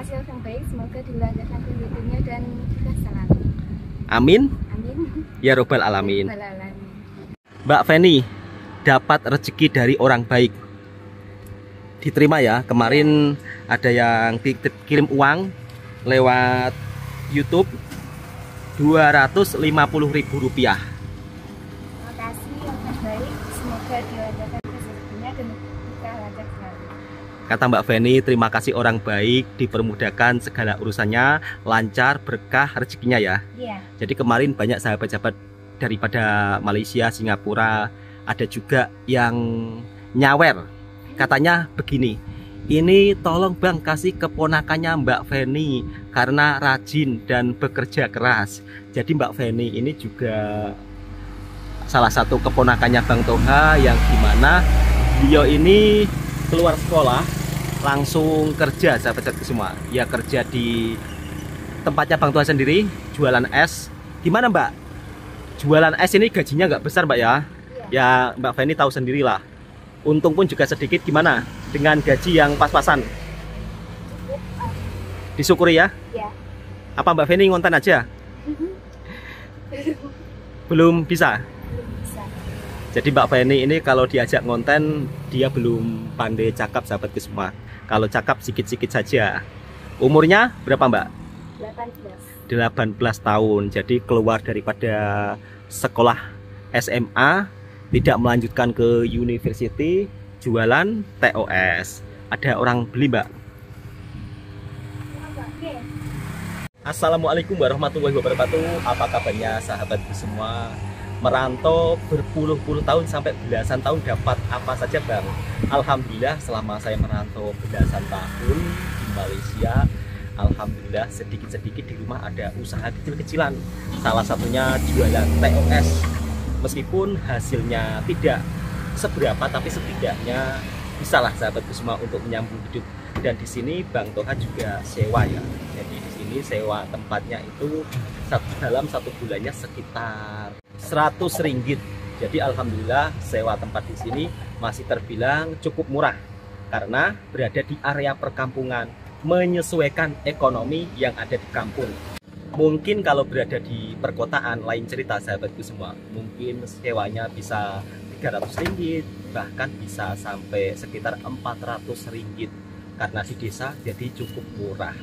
kasih yang baik, semoga dilancarkan rezekinya dan sukses selalu. Amin. Amin. Ya robbal alamin. Rabbal alamin. Mbak Feni dapat rezeki dari orang baik. Diterima ya. Kemarin ada yang kirim uang lewat YouTube Rp250.000. Terima kasih yang terbaik, semoga dilancarkan rezekinya dan kita lancar selalu. Kata Mbak Feni, terima kasih orang baik, dipermudahkan segala urusannya, lancar, berkah rezekinya ya. Iya. Jadi kemarin banyak sahabat-sahabat daripada Malaysia, Singapura, ada juga yang nyawer. Katanya begini, ini tolong bang kasih keponakannya Mbak Feni karena rajin dan bekerja keras. Jadi Mbak Feni ini juga salah satu keponakannya Bang Toha yang dimana beliau ini keluar sekolah langsung kerja, sahabat-sahabat semua. Ya kerja di tempatnya Bang Toha sendiri, jualan es. Gimana Mbak? Jualan es ini gajinya nggak besar Mbak ya? Ya Mbak Feni tahu sendirilah. Untung pun juga sedikit, gimana dengan gaji yang pas-pasan? Disyukuri ya? Iya. Apa Mbak Feni ngonten aja? Belum bisa? Belum bisa. Jadi Mbak Feni ini kalau diajak ngonten, dia belum pandai cakap sahabatku semua. Kalau cakap sikit-sikit saja. Umurnya berapa Mbak? 18. 18 tahun. Jadi keluar daripada sekolah SMA, tidak melanjutkan ke university, jualan TOS. Ada orang beli Mbak? Assalamualaikum warahmatullahi wabarakatuh. Apa kabarnya sahabatku semua? Merantau berpuluh-puluh tahun sampai belasan tahun, dapat apa saja Bang? Alhamdulillah selama saya merantau belasan tahun di Malaysia, alhamdulillah sedikit-sedikit di rumah ada usaha kecil-kecilan. Salah satunya jualan TOS. Meskipun hasilnya tidak seberapa, tapi setidaknya bisalah sahabatku semua untuk menyambung hidup. Dan di sini Bang Toha juga sewa ya. Jadi di sini sewa tempatnya itu dalam satu bulannya sekitar 100 ringgit. Jadi alhamdulillah sewa tempat di sini masih terbilang cukup murah karena berada di area perkampungan, menyesuaikan ekonomi yang ada di kampung. Mungkin kalau berada di perkotaan lain cerita sahabatku semua. Mungkin sewanya bisa 300 ringgit, bahkan bisa sampai sekitar 400 ringgit. Karena di desa jadi cukup murah.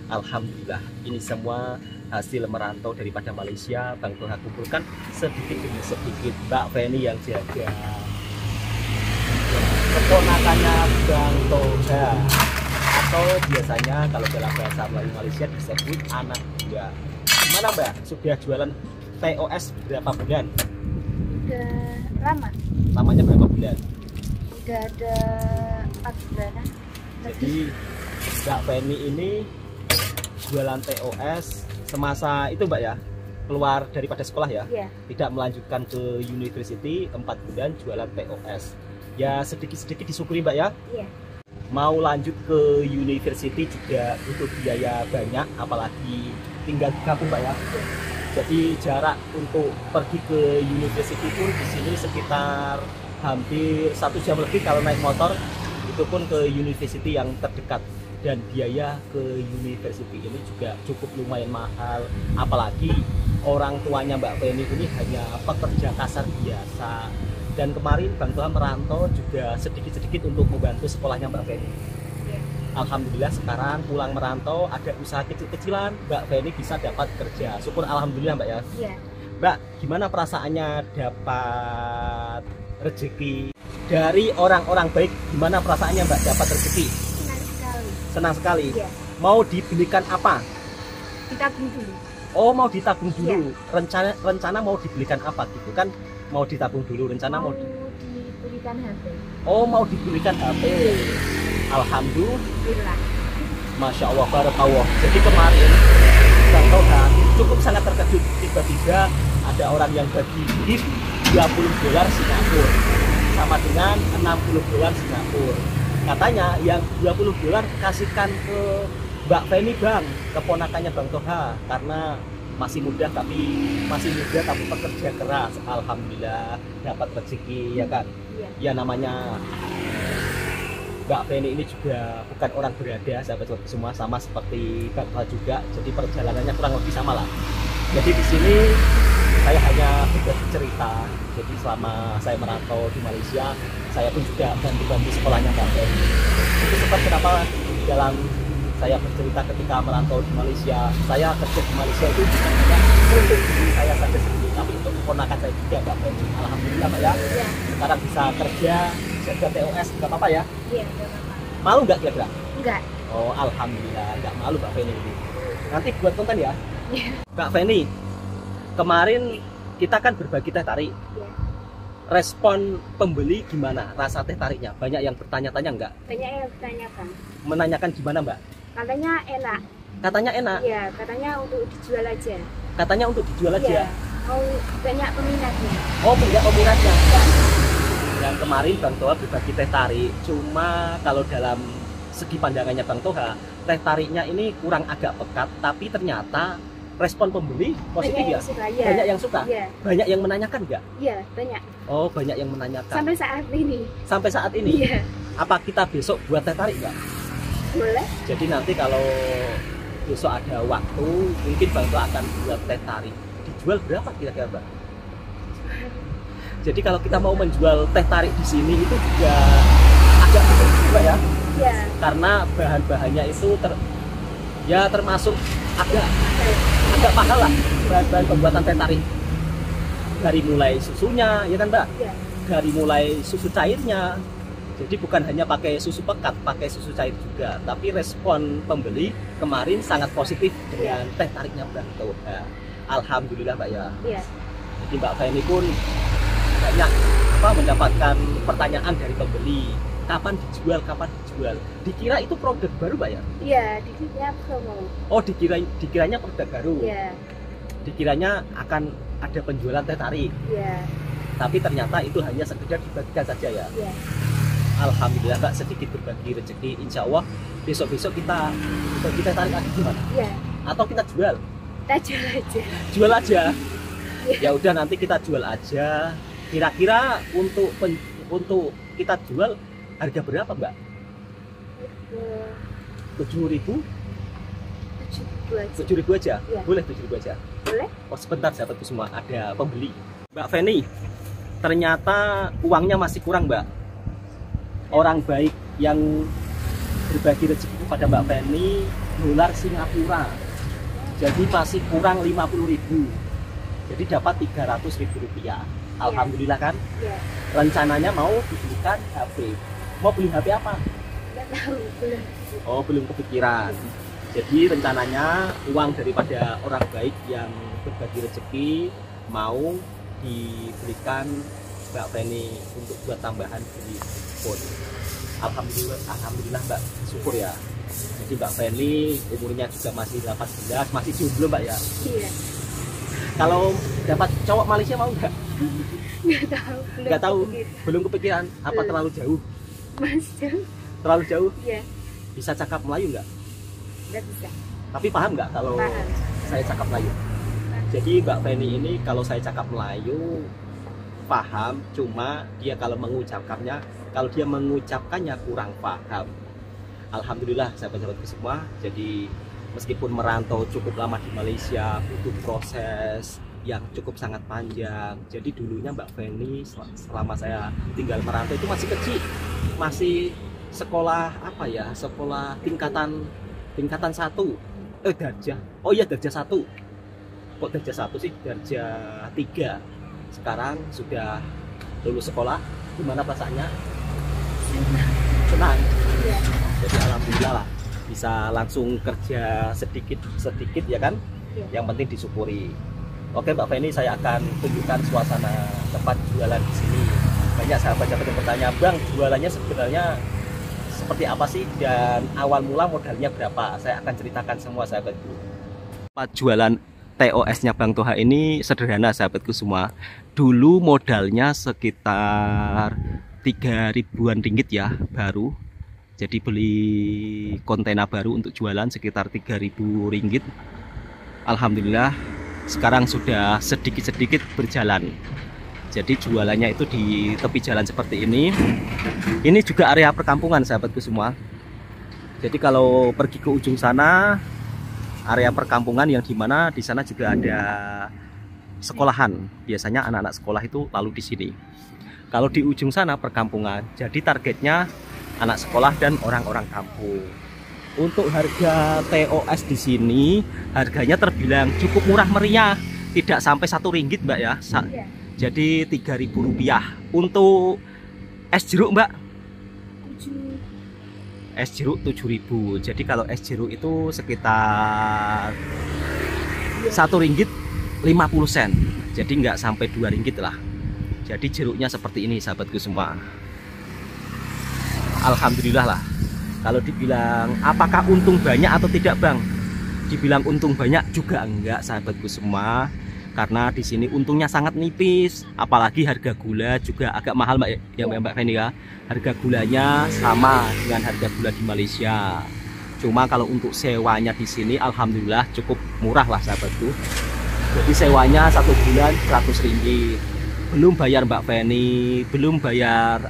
Alhamdulillah, ini semua hasil merantau daripada Malaysia. Bang Toha kumpulkan sedikit demi sedikit. Mbak Feni yang jaga keponakannya Bang Toha, atau biasanya kalau dalam bahasa Melayu Malaysia disebut anak buah. Gimana Mbak? Sudah jualan TOS berapa bulan? Udah lama. Lamanya berapa bulan? Udah ada 4 bulanan. Jadi Mbak Feni ini jualan TOS semasa itu Mbak ya? Keluar daripada sekolah ya? Iya. Tidak melanjutkan ke university, 4 bulan jualan TOS. Ya sedikit-sedikit disyukuri Mbak ya? Iya. Mau lanjut ke university juga butuh biaya banyak, apalagi tinggal di kampung Mbak ya. Jadi jarak untuk pergi ke university pun di sini sekitar hampir 1 jam lebih kalau naik motor. Itu pun ke university yang terdekat, dan biaya ke university ini juga cukup lumayan mahal. Apalagi orang tuanya Mbak Feni ini hanya pekerja kasar biasa. Dan kemarin Bang Toha merantau juga sedikit-sedikit untuk membantu sekolahnya Mbak Feni. Iya. Alhamdulillah sekarang pulang merantau ada usaha kecil-kecilan, Mbak Feni bisa dapat kerja. Syukur alhamdulillah Mbak ya. Iya. Mbak, gimana perasaannya dapat rezeki dari orang-orang baik? Gimana perasaannya Mbak dapat rezeki? Senang sekali. Senang sekali. Iya. Mau dibelikan apa? Ditabung dulu. Oh, mau ditabung dulu. Iya. Rencana mau dibelikan apa gitu kan? Mau ditabung dulu, rencana mau dibelikan HP. Oh, mau dibelikan HP. Alhamdulillah. Masya Allah, barakallah. Jadi kemarin Bang Toha cukup sangat terkejut, tiba-tiba ada orang yang bagi gift $20 Singapura sama dengan $60 Singapura. Katanya yang $20 kasihkan ke Mbak Feni Bang, keponakannya Bang Toha, karena masih muda tapi pekerja keras. Alhamdulillah dapat rezeki ya kan. Iya. Ya namanya Mbak Feni ini juga bukan orang berada, sahabat-sahabat semua, sama seperti Bang Toha juga. Jadi perjalanannya kurang lebih sama lah. Jadi di sini saya hanya berbagi cerita. Jadi selama saya merantau di Malaysia, saya pun juga bantu-bantu sekolahnya Mbak Feni. Itu sebab kenapa dalam saya bercerita ketika merantau di Malaysia, saya kerja di Malaysia itu bukan hanya untuk diri saya saja sendiri, tapi untuk keponakan saya juga Mbak Feni. Alhamdulillah Mbak ya. Iya. Sekarang bisa kerja, jaga TOS, nggak apa-apa ya? Iya, nggak apa-apa. Malu nggak kira-kira? Enggak. Oh, alhamdulillah, nggak malu Mbak Feni ini. Nanti buat konten ya. Iya. Mbak Feni, kemarin kita kan berbagi teh tarik. Iya. Respon pembeli gimana? Rasa teh tariknya? Banyak yang bertanya-tanya nggak? Banyak yang bertanyakan. Menanyakan gimana Mbak? Katanya enak. Katanya enak. Iya, katanya untuk dijual aja. Katanya untuk dijual aja. Iya. Mau banyak peminatnya. Oh, punya peminatnya. Yang kemarin Bang Toha berbagi teh tarik. Cuma kalau dalam segi pandangannya Bang Toha, teh tariknya ini kurang agak pekat, tapi ternyata respon pembeli positif Banyak ya. yang suka, ya. Banyak yang suka. Iya. Banyak yang menanyakan nggak? Iya, banyak. Oh, banyak yang menanyakan. Sampai saat ini. Sampai saat ini. Iya. Apa kita besok buat teh tarik nggak? Boleh? Jadi nanti kalau besok ada waktu, mungkin Bang Toha akan buat teh tarik. Dijual berapa kira-kira Bang? Jadi kalau kita mau menjual teh tarik di sini itu juga agak sulit juga ya, Iya. karena bahan-bahannya itu termasuk agak mahal lah, bahan-bahan pembuatan teh tarik. Dari mulai susunya, ya kan Mbak? Iya. Dari mulai susu cairnya. Jadi bukan hanya pakai susu pekat, pakai susu cair juga. Tapi respon pembeli kemarin sangat positif dengan teh tariknya Bang Toha. Alhamdulillah Mbak ya. Iya. Jadi Mbak Feni pun banyak mendapatkan pertanyaan dari pembeli. Kapan dijual, kapan dijual. Dikira itu produk baru Mbak ya? Iya, dikira promo. Oh, dikiranya produk baru. Iya. Dikiranya akan ada penjualan teh tarik. Iya. Tapi ternyata itu hanya sekedar dibagikan saja ya. Iya. Alhamdulillah Mbak, sedikit berbagi rezeki. Insya Allah besok-besok kita tarik lagi gimana? Iya. Atau kita jual? Kita jual aja. Jual aja. Iya. Ya udah, nanti kita jual aja. Kira-kira untuk kita jual harga berapa Mbak? 7.000? 7.000 aja? Iya. Boleh 7.000 aja? Boleh? Oh sebentar sahabatku semua, ada pembeli. Mbak Feni, ternyata uangnya masih kurang Mbak. Orang baik yang berbagi rezeki kepada Mbak Feni dolar Singapura, jadi masih kurang 50.000, jadi dapat 300.000 rupiah. Alhamdulillah kan. Iya. Rencananya mau dibelikan HP. Mau beli HP apa? Nggak tahu, belum. Oh, belum kepikiran. Jadi rencananya uang daripada orang baik yang berbagi rezeki mau diberikan Mbak Feni untuk buat tambahan beli phone. Alhamdulillah Mbak, syukur ya. Jadi Mbak Feni umurnya juga masih 18, masih jomblo Mbak ya. Iya. Kalau dapat cowok Malaysia mau nggak? Nggak tahu. Nggak tahu, kepikiran. belum kepikiran. Apa Belum. terlalu jauh? Mas jauh. Terlalu jauh? Iya. Bisa cakap Melayu nggak? Nggak bisa. Tapi paham nggak kalau Paham. saya cakap Melayu? Jadi Mbak Feni ini kalau saya cakap Melayu paham, cuma dia kalau mengucapkannya kurang paham. Alhamdulillah sahabat-sahabatku semua. Jadi meskipun merantau cukup lama di Malaysia, butuh proses yang cukup sangat panjang. Jadi dulunya Mbak Feni selama saya tinggal merantau itu masih kecil, masih sekolah sekolah tingkatan 1. Darjah. Oh iya, darjah 1. Kok darjah 1 sih? Darjah 3. Sekarang sudah lulus sekolah. Gimana perasaannya? Senang. Iya. Jadi alhamdulillah lah, bisa langsung kerja sedikit ya kan. Iya. Yang penting disyukuri. Oke Mbak Feni, saya akan tunjukkan suasana tempat jualan di sini. Banyak sahabat-sahabat yang bertanya, Bang, jualannya sebenarnya seperti apa sih dan awal mula modalnya berapa? Saya akan ceritakan semua sahabatku. Tempat jualan TOS-nya Bang Toha ini sederhana sahabatku semua. Dulu modalnya sekitar 3.000-an ringgit ya, baru. Jadi beli kontainer baru untuk jualan sekitar 3.000 ringgit. Alhamdulillah sekarang sudah sedikit-sedikit berjalan. Jadi jualannya itu di tepi jalan seperti ini. Ini juga area perkampungan sahabatku semua. Jadi kalau pergi ke ujung sana, area perkampungan yang dimana di sana juga ada sekolahan. Biasanya anak-anak sekolah itu lalu di sini. Kalau di ujung sana perkampungan, jadi targetnya anak sekolah dan orang-orang kampung. Untuk harga TOS di sini, harganya terbilang cukup murah meriah, tidak sampai Rp1 Mbak ya. Jadi Rp3.000. Untuk es jeruk Mbak? Es jeruk 7.000. Jadi kalau es jeruk itu sekitar Rp1.50. Jadi nggak sampai Rp2 lah. Jadi jeruknya seperti ini sahabatku semua. Alhamdulillah lah. Kalau dibilang apakah untung banyak atau tidak Bang? Dibilang untung banyak juga enggak sahabatku semua. Karena di sini untungnya sangat nipis. Apalagi harga gula juga agak mahal Mbak ya, Mbak Feni ya. Harga gulanya sama dengan harga gula di Malaysia. Cuma kalau untuk sewanya di sini alhamdulillah cukup murah lah sahabatku. Jadi sewanya 1 bulan Rp100. Belum bayar Mbak Feni, belum bayar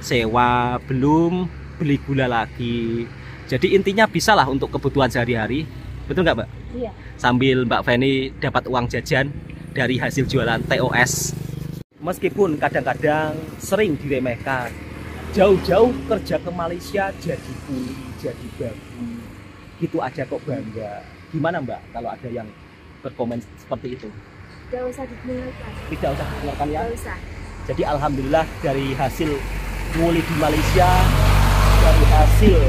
sewa, belum beli gula lagi. Jadi intinya bisa lah untuk kebutuhan sehari-hari. Betul nggak Mbak? Iya. Sambil Mbak Feni dapat uang jajan dari hasil jualan TOS. Meskipun kadang-kadang sering diremehkan, jauh-jauh kerja ke Malaysia jadi kuli, jadi babu, gitu aja kok bangga. Gimana Mbak kalau ada yang berkomen seperti itu? Tidak usah didengarkan. Tidak usah didengarkan ya? Tidak usah. Jadi alhamdulillah dari hasil nguli di Malaysia, dari hasil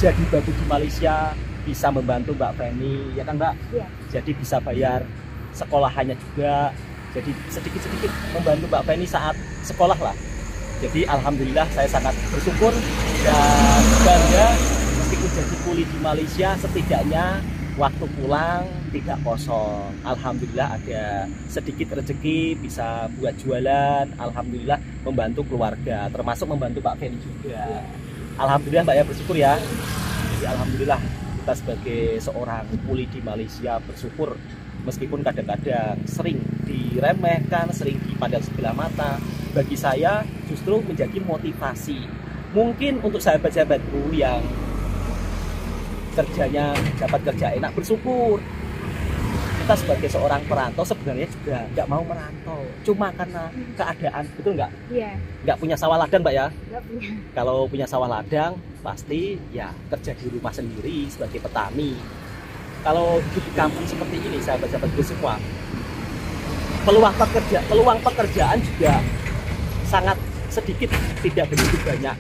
jadi babu di Malaysia, bisa membantu Mbak Feni, ya kan Mbak? Iya. Jadi bisa bayar sekolahannya juga. Jadi sedikit-sedikit membantu Mbak Feni saat sekolah lah. Jadi alhamdulillah saya sangat bersyukur dan bangga meskipun jadi kuli di Malaysia, setidaknya waktu pulang tidak kosong. Alhamdulillah ada sedikit rezeki bisa buat jualan. Alhamdulillah membantu keluarga, termasuk membantu Mbak Feni juga. Alhamdulillah Mbak ya, bersyukur ya. Jadi alhamdulillah kita sebagai seorang kuli di Malaysia bersyukur meskipun kadang-kadang sering diremehkan, sering dipandang sebelah mata. Bagi saya justru menjadi motivasi. Mungkin untuk sahabat-sahabatku yang kerjanya dapat kerja enak, bersyukur. Kita sebagai seorang perantau sebenarnya juga nggak mau merantau, cuma karena keadaan, betul nggak? Iya. Nggak punya sawah ladang Mbak ya? Nggak punya. Kalau punya sawah ladang pasti ya kerja di rumah sendiri sebagai petani. Kalau hidup di kampung seperti ini sahabat-sahabatku semua, peluang pekerjaan juga sangat sedikit, tidak begitu banyak.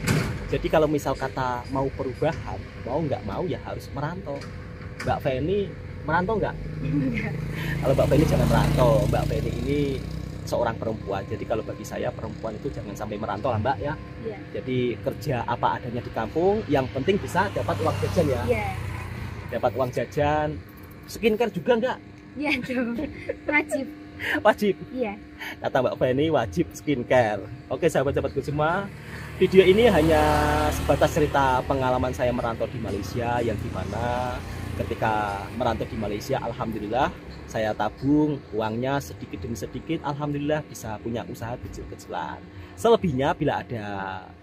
Jadi kalau misal kata mau perubahan, mau nggak mau ya harus merantau. Mbak Feni merantau nggak? Kalau Mbak Feni jangan merantau. Mbak Feni ini seorang perempuan. Jadi kalau bagi saya perempuan itu jangan sampai merantau lah Mbak ya. Iya. Jadi kerja apa adanya di kampung, yang penting bisa dapat uang jajan ya. Iya. Dapat uang jajan. Skincare juga nggak? Iya dong. Wajib. Wajib. Iya. Kata Mbak Feni wajib skincare. Oke sahabat-sahabatku semua, video ini hanya sebatas cerita pengalaman saya merantau di Malaysia, yang dimana ketika merantau di Malaysia alhamdulillah saya tabung uangnya sedikit demi sedikit, alhamdulillah bisa punya usaha kecil-kecilan. Selebihnya bila ada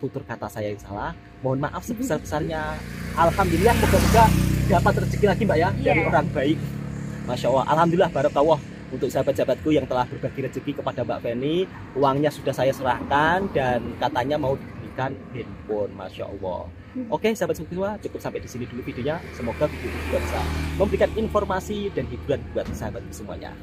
tutur kata saya yang salah, mohon maaf sebesar-besarnya. Alhamdulillah moga-moga dapat rezeki lagi Mbak ya, dari orang baik. Masya Allah, alhamdulillah barakallah. Untuk sahabat-sahabatku yang telah berbagi rezeki kepada Mbak Feni, uangnya sudah saya serahkan dan katanya mau diberikan handphone. Masya Allah. Oke sahabat semua, cukup sampai di sini dulu videonya. Semoga video ini juga bisa memberikan informasi dan hiburan buat sahabat semuanya.